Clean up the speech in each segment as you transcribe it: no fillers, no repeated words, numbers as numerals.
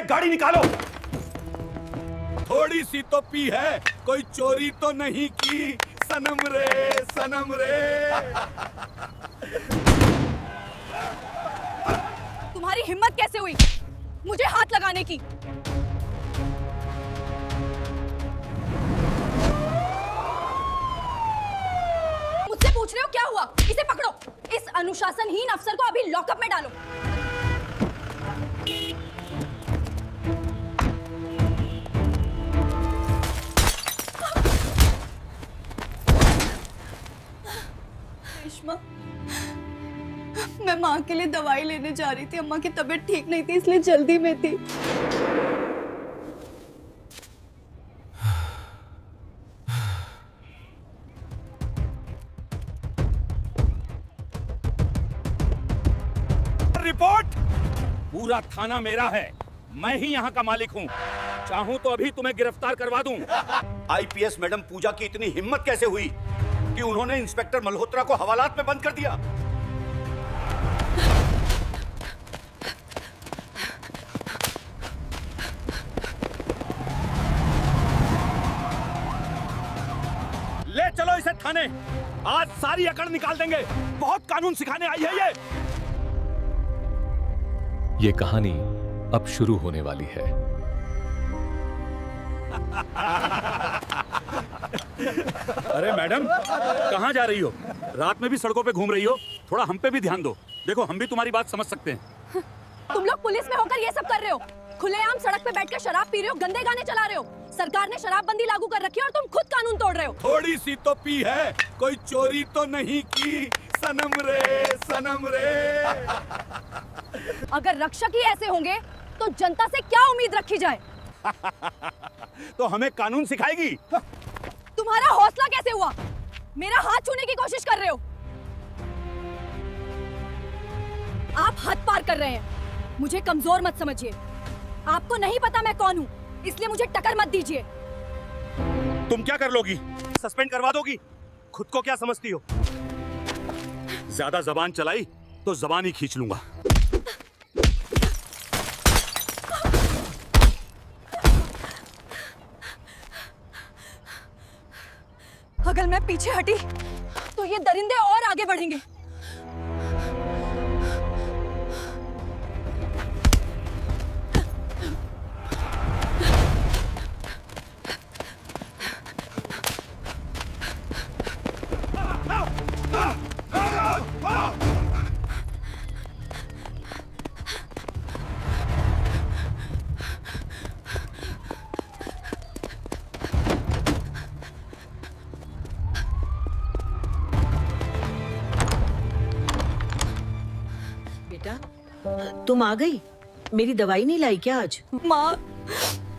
गाड़ी निकालो। थोड़ी सी तो पी है, कोई चोरी तो नहीं की। सनम रे सनम रे। तुम्हारी हिम्मत कैसे हुई मुझे हाथ लगाने की? मुझसे पूछ रहे हो क्या हुआ? इसे पकड़ो। इस अनुशासनहीन अफसर को अभी लॉकअप में डालो। रेशमा, मैं माँ के लिए दवाई लेने जा रही थी। अम्मा की तबीयत ठीक नहीं थी, इसलिए जल्दी में थी। रिपोर्ट। पूरा थाना मेरा है, मैं ही यहाँ का मालिक हूँ। चाहूँ तो अभी तुम्हें गिरफ्तार करवा दूँ। आईपीएस मैडम पूजा की इतनी हिम्मत कैसे हुई कि उन्होंने इंस्पेक्टर मल्होत्रा को हवालात में बंद कर दिया? ले चलो इसे थाने, आज सारी अकड़ निकाल देंगे। बहुत कानून सिखाने आई है ये कहानी अब शुरू होने वाली है। अरे मैडम, कहाँ जा रही हो? रात में भी सड़कों पे घूम रही हो? थोड़ा हम पे भी ध्यान दो। देखो, हम भी तुम्हारी बात समझ सकते हैं। तुम लोग पुलिस में होकर ये सब कर रहे हो। खुलेआम सड़क पे बैठकर शराब पी रहे हो, गंदे गाने चला रहे हो। सरकार ने शराबबंदी लागू कर रखी है और तुम खुद कानून तोड़ रहे हो। थोड़ी सी तो पी है, कोई चोरी तो नहीं की। सनम रे सनम रे। अगर रक्षक ही ऐसे होंगे तो जनता से क्या उम्मीद रखी जाए? तो हमें कानून सिखाएगी? तुम्हारा हौसला कैसे हुआ? मेरा हाथ छूने की कोशिश कर रहे हो। आप हद पार कर रहे हैं। मुझे कमजोर मत समझिए। आपको नहीं पता मैं कौन हूँ, इसलिए मुझे टक्कर मत दीजिए। तुम क्या कर लोगी? सस्पेंड करवा दोगी? खुद को क्या समझती हो? ज्यादा जबान चलाई तो जबान ही खींच लूंगा। अगर मैं पीछे हटी तो ये दरिंदे और आगे बढ़ेंगे। तुम आ गई? मेरी दवाई नहीं लाई क्या आज? माँ,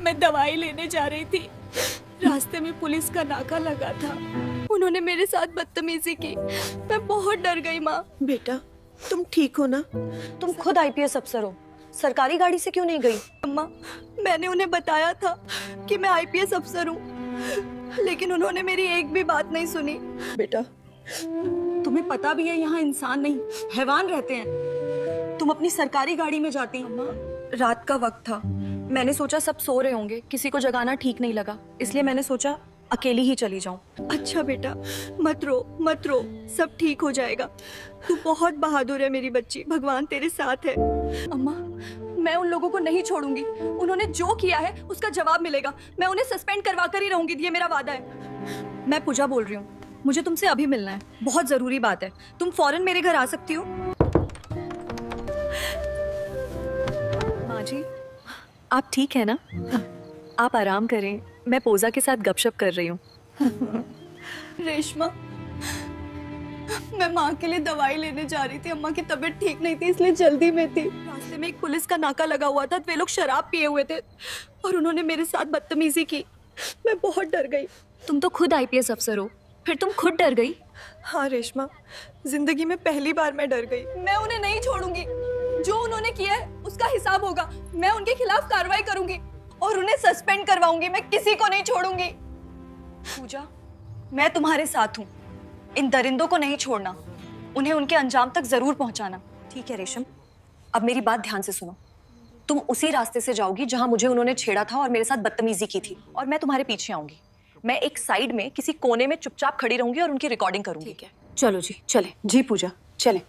मैं दवाई लेने जा रही थी। रास्ते में पुलिस का नाका लगा था। उन्होंने मेरे साथ बदतमीजी की। मैं बहुत डर गई माँ। बेटा, तुम ठीक हो ना? तुम खुद आईपीएस अफसर हो, सरकारी गाड़ी से क्यों नहीं गई? अम्मा, मैंने उन्हें बताया था कि मैं आईपीएस अफसर हूँ, लेकिन उन्होंने मेरी एक भी बात नहीं सुनी। बेटा, तुम्हें पता भी है यहाँ इंसान नहीं, हैवान रहते हैं। तुम अपनी सरकारी गाड़ी में जाती। अम्मा, रात का वक्त था, मैंने सोचा सब सो रहे होंगे, किसी को जगाना ठीक नहीं लगा, इसलिए मैंने सोचा अकेली ही चली जाऊं। अच्छा बेटा, मत रो मत रो, सब ठीक हो जाएगा। तू बहुत बहादुर है मेरी बच्ची, भगवान तेरे साथ है। अम्मा, मैं उन लोगों को नहीं छोड़ूंगी। उन्होंने जो किया है उसका जवाब मिलेगा। मैं उन्हें सस्पेंड करवा कर ही रहूंगी, ये मेरा वादा है। मैं पूजा बोल रही हूँ, मुझे तुमसे अभी मिलना है, बहुत जरूरी बात है। तुम फौरन मेरे घर आ सकती हो? माँ जी, आप ठीक है ना? आप आराम करें, मैं पूजा के साथ गपशप कर रही हूँ। रेशमा, मैं माँ के लिए दवाई लेने जा रही थी। अम्मा की तबीयत ठीक नहीं थी, इसलिए जल्दी में थी। रास्ते में एक पुलिस का नाका लगा हुआ था। वे लोग शराब पिए हुए थे और उन्होंने मेरे साथ बदतमीजी की। मैं बहुत डर गई। तुम तो खुद आईपीएस अफसर हो, फिर तुम खुद डर गई? हाँ रेशमा, जिंदगी में पहली बार मैं डर गई। मैं उन्हें नहीं छोड़ूंगी। जो उन्होंने किया है उसका हिसाब होगा। मैं उनके खिलाफ कार्रवाई करूंगी और उन्हें सस्पेंड करवाऊंगी। मैं किसी को नहीं छोड़ूंगी। पूजा, मैं तुम्हारे साथ हूँ। इन दरिंदों को नहीं छोड़ना, उन्हें उनके अंजाम तक जरूर पहुंचाना। ठीक है रेशम, अब मेरी बात ध्यान से सुनो। तुम उसी रास्ते से जाओगी जहां मुझे उन्होंने छेड़ा था और मेरे साथ बदतमीजी की थी, और मैं तुम्हारे पीछे आऊंगी। मैं एक साइड में किसी कोने में चुपचाप खड़ी रहूंगी और उनकी रिकॉर्डिंग करूंगी। ठीक है। चलो जी, चले जी पूजा, चले।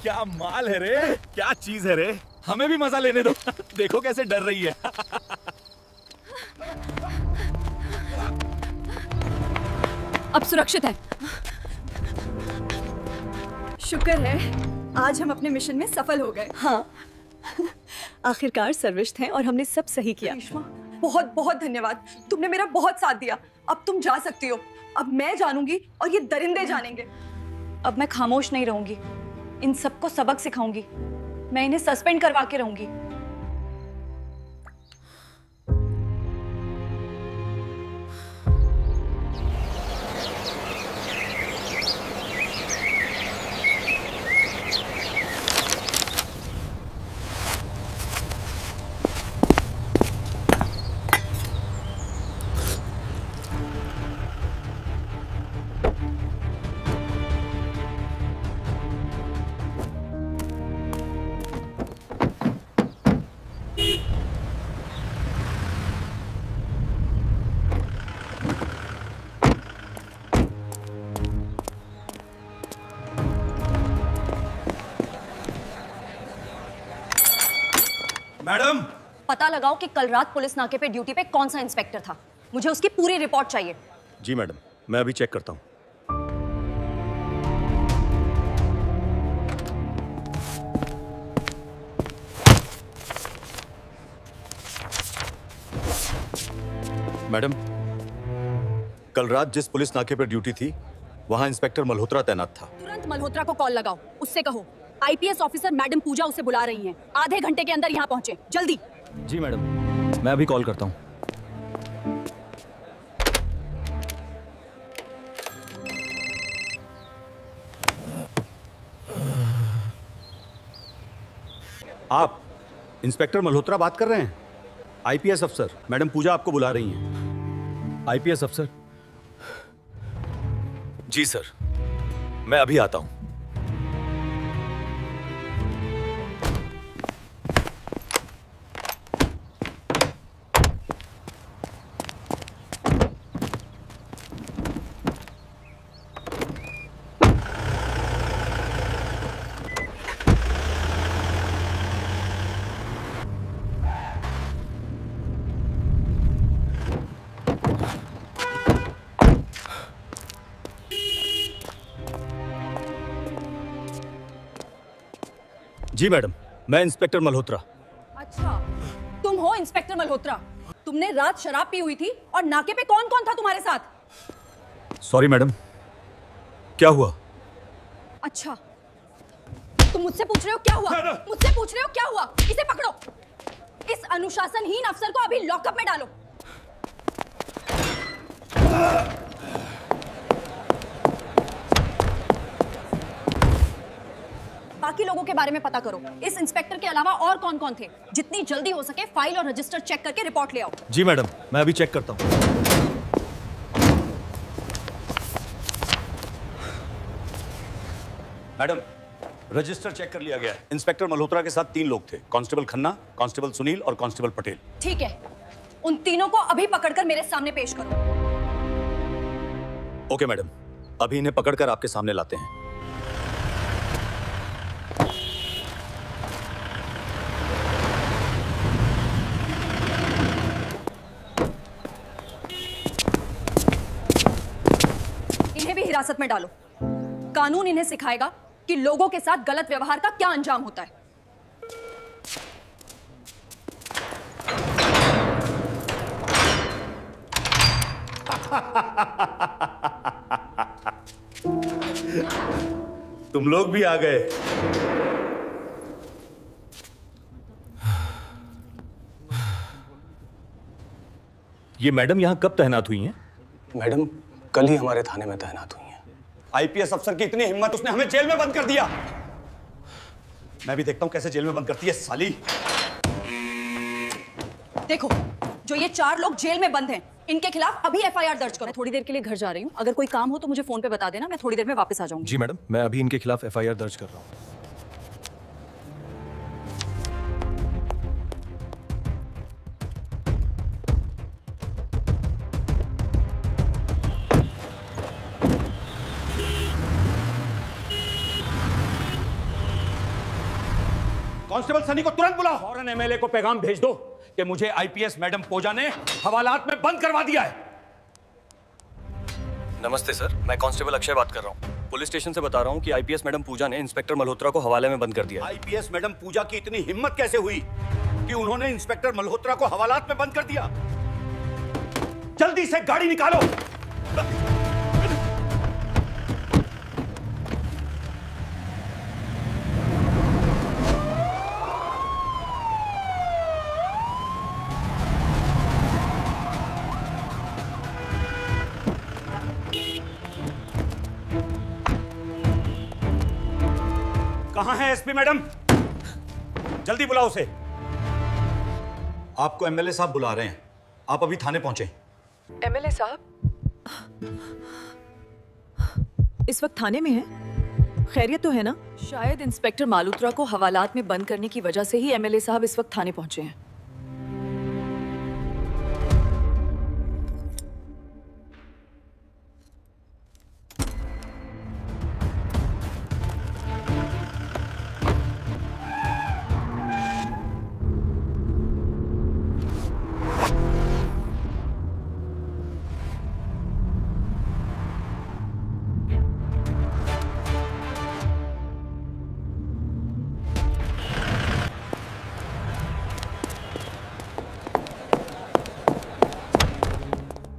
क्या माल है रे, क्या चीज है रे, हमें भी मजा लेने दो। देखो कैसे डर रही है। अब सुरक्षित है। शुक्र है आज हम अपने मिशन में सफल हो गए। हाँ, आखिरकार सर्विस्ड हैं और हमने सब सही किया। करिश्मा, बहुत बहुत धन्यवाद, तुमने मेरा बहुत साथ दिया। अब तुम जा सकती हो। अब मैं जानूंगी और ये दरिंदे जानेंगे। अब मैं खामोश नहीं रहूंगी, इन सबको सबक सिखाऊंगी। मैं इन्हें सस्पेंड करवा के रहूंगी। मैडम, पता लगाओ कि कल रात पुलिस नाके पे ड्यूटी पे कौन सा इंस्पेक्टर था। मुझे उसकी पूरी रिपोर्ट चाहिए। जी मैडम, मैं अभी चेक करता हूँ। मैडम, कल रात जिस पुलिस नाके पर ड्यूटी थी वहां इंस्पेक्टर मल्होत्रा तैनात था। तुरंत मल्होत्रा को कॉल लगाओ, उससे कहो आईपीएस ऑफिसर मैडम पूजा उसे बुला रही हैं। आधे घंटे के अंदर यहाँ पहुंचे, जल्दी। जी मैडम, मैं अभी कॉल करता हूँ। आप इंस्पेक्टर मल्होत्रा बात कर रहे हैं? आईपीएस अफसर मैडम पूजा आपको बुला रही हैं। आईपीएस अफसर? जी सर, मैं अभी आता हूँ। जी मैडम, मैं इंस्पेक्टर मल्होत्रा। अच्छा, तुम हो इंस्पेक्टर मल्होत्रा। तुमने रात शराब पी हुई थी और नाके पे कौन कौन था तुम्हारे साथ? सॉरी मैडम, क्या हुआ? अच्छा, तुम मुझसे पूछ रहे हो क्या हुआ? मुझसे पूछ रहे हो क्या हुआ? इसे पकड़ो। इस अनुशासनहीन अफसर को अभी लॉकअप में डालो। बाकी लोगों के बारे में पता करो। इस इंस्पेक्टर के अलावा और कौन कौन थे? जितनी जल्दी हो सके फाइल और रजिस्टर चेक करके रिपोर्ट ले आओ। जी मैडम, मैं अभी चेक करता हूँ। मैडम, रजिस्टर चेक कर लिया गया है। इंस्पेक्टर मल्होत्रा के साथ 3 लोग थे, कांस्टेबल खन्ना, कांस्टेबल सुनील और कांस्टेबल पटेल। ठीक है, उन तीनों को अभी पकड़कर मेरे सामने पेश करो। ओके मैडम, अभी इन्हें पकड़कर आपके सामने लाते हैं। इन्हें भी हिरासत में डालो। कानून इन्हें सिखाएगा कि लोगों के साथ गलत व्यवहार का क्या अंजाम होता है। तुम लोग भी आ गए। ये मैडम यहाँ कब तैनात हुई हैं? मैडम कल ही हमारे थाने में तैनात हुई हैं। आईपीएस अफसर की इतनी हिम्मत, उसने हमें जेल में बंद कर दिया। मैं भी देखता हूँ कैसे जेल में बंद करती है साली। देखो, जो ये 4 लोग जेल में बंद हैं, इनके खिलाफ अभी एफआईआर दर्ज करो। मैं थोड़ी देर के लिए घर जा रही हूँ, अगर कोई काम हो तो मुझे फोन पे बता देना, मैं थोड़ी देर में वापस आ जाऊंगी। जी मैडम, मैं अभी इनके खिलाफ एफआईआर दर्ज कर रहा हूँ। कांस्टेबल सनी को तुरंत बुलाओ। फौरन एमएलए को पैगाम भेज दो कि मुझे आईपीएस मैडम पूजा ने हवालात में बंद करवा दिया है। नमस्ते सर, मैं कांस्टेबल अक्षय बात कर रहा हूँ। पुलिस स्टेशन से बता रहा हूँ कि आईपीएस मैडम पूजा ने इंस्पेक्टर मल्होत्रा को हवाले में बंद कर दिया है। आईपीएस मैडम पूजा की इतनी हिम्मत कैसे हुई कि उन्होंने इंस्पेक्टर मल्होत्रा को हवालात में बंद कर दिया? जल्दी से गाड़ी निकालो। कहां है एसपी मैडम? जल्दी बुलाओ उसे। आपको एमएलए साहब बुला रहे हैं, आप अभी थाने पहुंचे। एमएलए साहब इस वक्त थाने में है? खैरियत तो है ना? शायद इंस्पेक्टर मालूत्रा को हवालात में बंद करने की वजह से ही एमएलए साहब इस वक्त थाने पहुंचे हैं।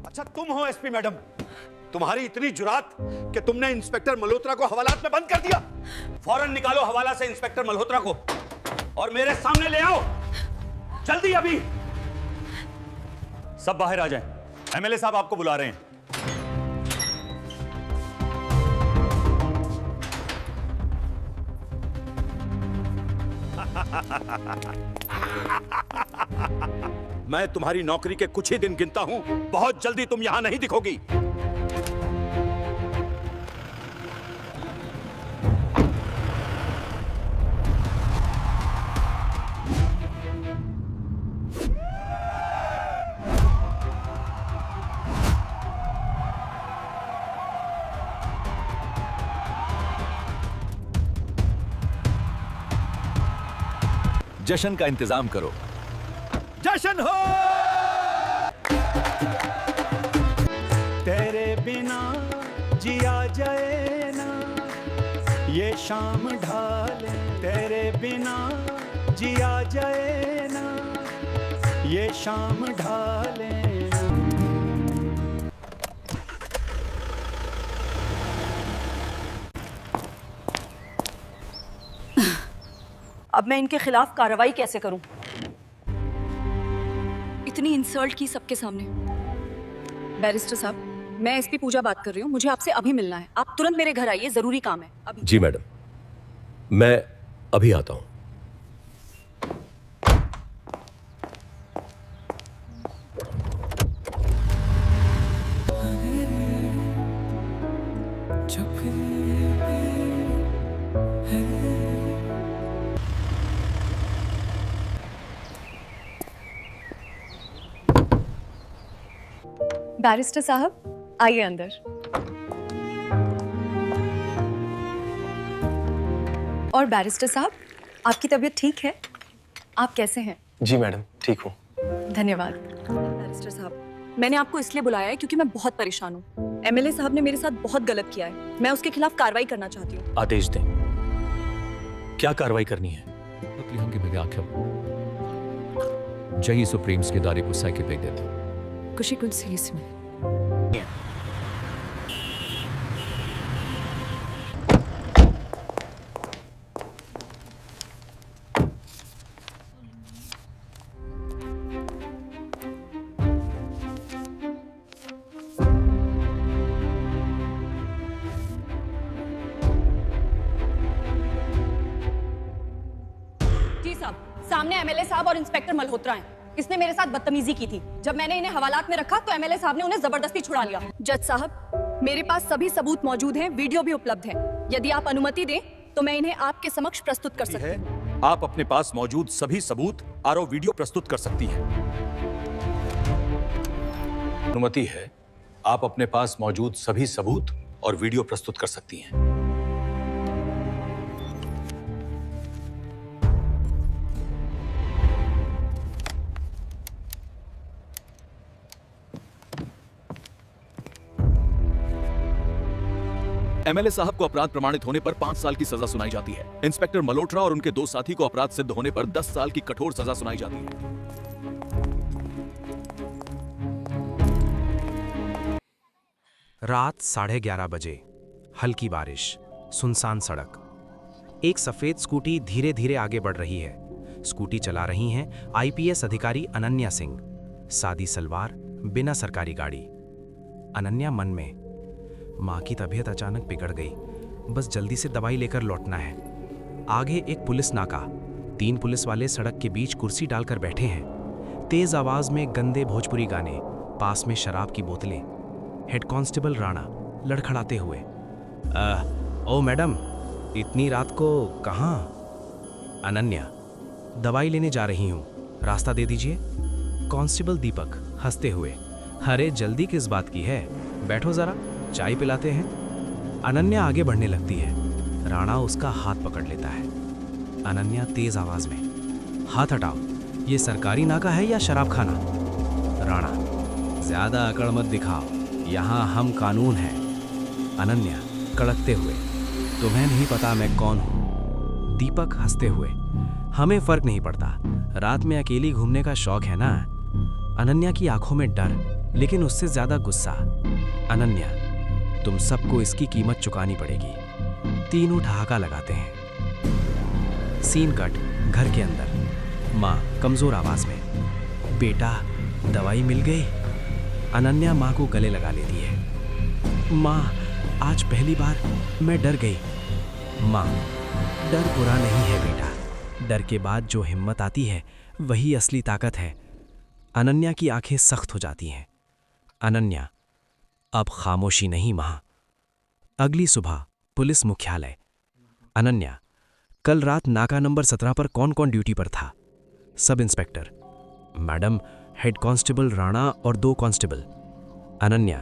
अच्छा तुम हो एसपी मैडम? तुम्हारी इतनी जुरात कि तुमने इंस्पेक्टर मल्होत्रा को हवालात में बंद कर दिया। फौरन निकालो हवाला से इंस्पेक्टर मल्होत्रा को और मेरे सामने ले आओ जल्दी। अभी सब बाहर आ जाएं। एमएलए साहब आपको बुला रहे हैं। मैं तुम्हारी नौकरी के कुछ ही दिन गिनता हूं, बहुत जल्दी तुम यहां नहीं दिखोगी। जश्न का इंतजाम करो। जश्न हो। तेरे बिना जिया जाए ना, ये शाम ढाले। तेरे बिना जिया जाए ना, ये शाम ढाले ना। अब मैं इनके खिलाफ कार्रवाई कैसे करूं? इतनी इंसल्ट की सबके सामने। बैरिस्टर साहब, मैं एसपी पूजा बात कर रही हूँ, मुझे आपसे अभी मिलना है। आप तुरंत मेरे घर आइए, जरूरी काम है अभी। जी मैडम, मैं अभी आता हूँ। बैरिस्टर साहब आइए अंदर। और बैरिस्टर साहब, आपकी तबीयत ठीक है? आप कैसे हैं? जी मैडम, ठीक हूँ। धन्यवाद। बैरिस्टर साहब, मैंने आपको इसलिए बुलाया है क्योंकि मैं बहुत परेशान हूँ। एमएलए साहब ने मेरे साथ बहुत गलत किया है। मैं उसके खिलाफ कार्रवाई करना चाहती हूँ। आदेश दें। क्या कार्रवाई करनी है? हंगे व्याख्या जही सुप्रीम्स के दारे को साइकिल बेच देते खुशी कुछ सी इसमें। सामने एमएलए साहब और इंस्पेक्टर मल्होत्रा हैं। इसने मेरे साथ बदतमीजी की थी। जब मैंने इन्हें हवालात में रखा तो एमएलए साहब ने उन्हें जबरदस्ती छुड़ा लिया। जज साहब, मेरे पास सभी सबूत मौजूद हैं, वीडियो भी उपलब्ध है। यदि आप अनुमति दें तो मैं इन्हें आपके समक्ष प्रस्तुत कर सकती हूँ। आप अपने पास मौजूद सभी सबूत आरओ वीडियो प्रस्तुत कर सकती हैं। अनुमति है। आप अपने पास मौजूद सभी सबूत और वीडियो प्रस्तुत कर सकती हैं। एमएलए साहब को अपराध प्रमाणित होने पर 5 साल की सजा सुनाई जाती है। इंस्पेक्टर मल्होत्रा और उनके 2 साथी को अपराध सिद्ध होने पर 10 साल की कठोर सजा सुनाई जाती है। रात 11:30 बजे, हल्की बारिश, सुनसान सड़क। एक सफेद स्कूटी धीरे धीरे आगे बढ़ रही है। स्कूटी चला रही हैं आईपीएस अधिकारी अनन्या सिंह। सादी सलवार, बिना सरकारी गाड़ी। अनन्या मन में, माँ की तबीयत अचानक बिगड़ गई, बस जल्दी से दवाई लेकर लौटना है। आगे एक पुलिस नाका। 3 पुलिस वाले सड़क के बीच कुर्सी डालकर बैठे हैं। तेज आवाज में गंदे भोजपुरी गाने, पास में शराब की बोतलें। हेड कांस्टेबल राणा लड़खड़ाते हुए, ओ मैडम, इतनी रात को कहाँ? अनन्या, दवाई लेने जा रही हूँ, रास्ता दे दीजिए। कांस्टेबल दीपक हंसते हुए, अरे जल्दी किस बात की है, बैठो जरा, चाय पिलाते हैं। अनन्या आगे बढ़ने लगती है। राणा उसका हाथ पकड़ लेता है। अनन्या तेज आवाज में, हाथ हटाओ, ये सरकारी नाका है या शराब खाना? राणा, ज्यादा अकड़ मत दिखाओ, यहाँ हम कानून हैं। अनन्या कड़कते हुए, तुम्हें नहीं पता मैं कौन हूँ? दीपक हंसते हुए, हमें फर्क नहीं पड़ता, रात में अकेली घूमने का शौक है ना। अनन्या की आंखों में डर, लेकिन उससे ज्यादा गुस्सा। अनन्या, तुम सबको इसकी कीमत चुकानी पड़ेगी। तीनों ठहाका लगाते हैं। सीन कट, घर के अंदर। माँ कमजोर आवाज में, बेटा दवाई मिल गई? अनन्या माँ को गले लगा लेती है। माँ, आज पहली बार मैं डर गई। माँ, डर बुरा नहीं है बेटा, डर के बाद जो हिम्मत आती है वही असली ताकत है। अनन्या की आंखें सख्त हो जाती हैं। अनन्या, अब खामोशी नहीं मां। अगली सुबह पुलिस मुख्यालय। अनन्या, कल रात नाका नंबर 17 पर कौन कौन ड्यूटी पर था? Sub inspector. Madam, head constable Rana और 2 कांस्टेबल। अनन्या,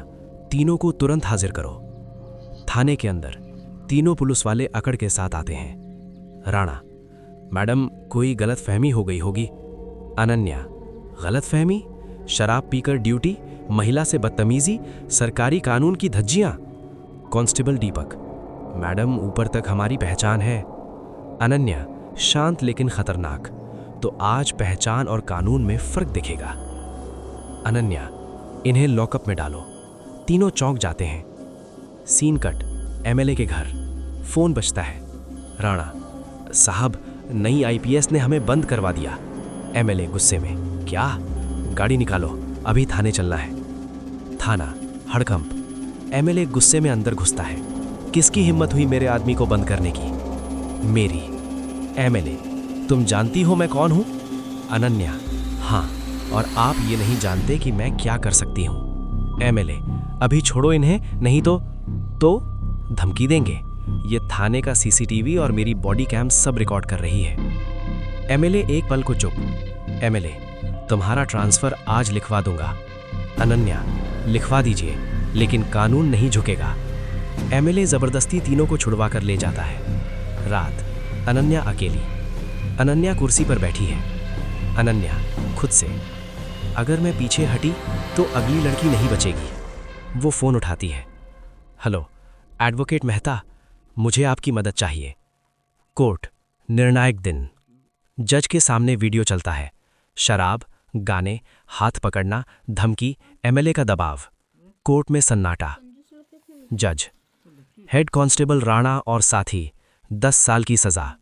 तीनों को तुरंत हाजिर करो। थाने के अंदर तीनों पुलिस वाले अकड़ के साथ आते हैं। राणा, मैडम कोई गलतफहमी हो गई होगी। अनन्या, गलतफहमी? शराब पीकर ड्यूटी, महिला से बदतमीजी, सरकारी कानून की धज्जियां। कांस्टेबल दीपक, मैडम ऊपर तक हमारी पहचान है। अनन्या, शांत लेकिन खतरनाक, तो आज पहचान और कानून में फर्क दिखेगा। अनन्या, इन्हें लॉकअप में डालो। तीनों चौंक जाते हैं। सीन कट, एमएलए के घर। फोन बजता है। राणा, साहब नई आईपीएस ने हमें बंद करवा दिया। एमएलए गुस्से में, क्या? गाड़ी निकालो, अभी थाने चलना है। थाना, हड़कंप। एमएलए गुस्से में अंदर घुसता है। किसकी हिम्मत हुई मेरे आदमी को बंद करने की? मेरी। एमएलए, तुम जानती हो मैं कौन हूं? अनन्या, हाँ, और आप ये नहीं जानते कि मैं क्या कर सकती हूं। एमएलए, अभी छोड़ो इन्हें, नहीं तो धमकी देंगे। ये थाने का सीसीटीवी और मेरी बॉडी कैम सब रिकॉर्ड कर रही है। एमएलए एक पल को चुप। एमएलए, तुम्हारा ट्रांसफर आज लिखवा दूंगा। अनन्या, लिखवा दीजिए, लेकिन कानून नहीं झुकेगा। एमएलए जबरदस्ती तीनों को छुड़वा कर ले जाता है। रात, अनन्या अकेली। अनन्या कुर्सी पर बैठी है। अनन्या खुद से, अगर मैं पीछे हटी तो अगली लड़की नहीं बचेगी। वो फोन उठाती है। हेलो, एडवोकेट मेहता, मुझे आपकी मदद चाहिए। कोर्ट, निर्णायक दिन। जज के सामने वीडियो चलता है। शराब, गाने, हाथ पकड़ना, धमकी, एमएलए का दबाव। कोर्ट में सन्नाटा। जज, हेड कांस्टेबल राणा और साथी 10 साल की सजा।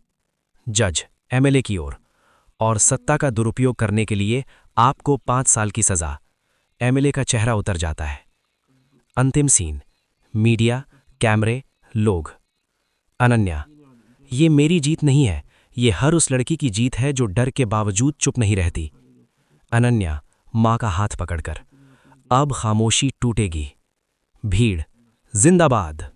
जज एमएलए की ओर, और सत्ता का दुरुपयोग करने के लिए आपको 5 साल की सजा। एमएलए का चेहरा उतर जाता है। अंतिम सीन, मीडिया, कैमरे, लोग। अनन्या, ये मेरी जीत नहीं है, ये हर उस लड़की की जीत है जो डर के बावजूद चुप नहीं रहती। अनन्या, मां का हाथ पकड़कर, अब खामोशी टूटेगी। भीड़ जिंदाबाद।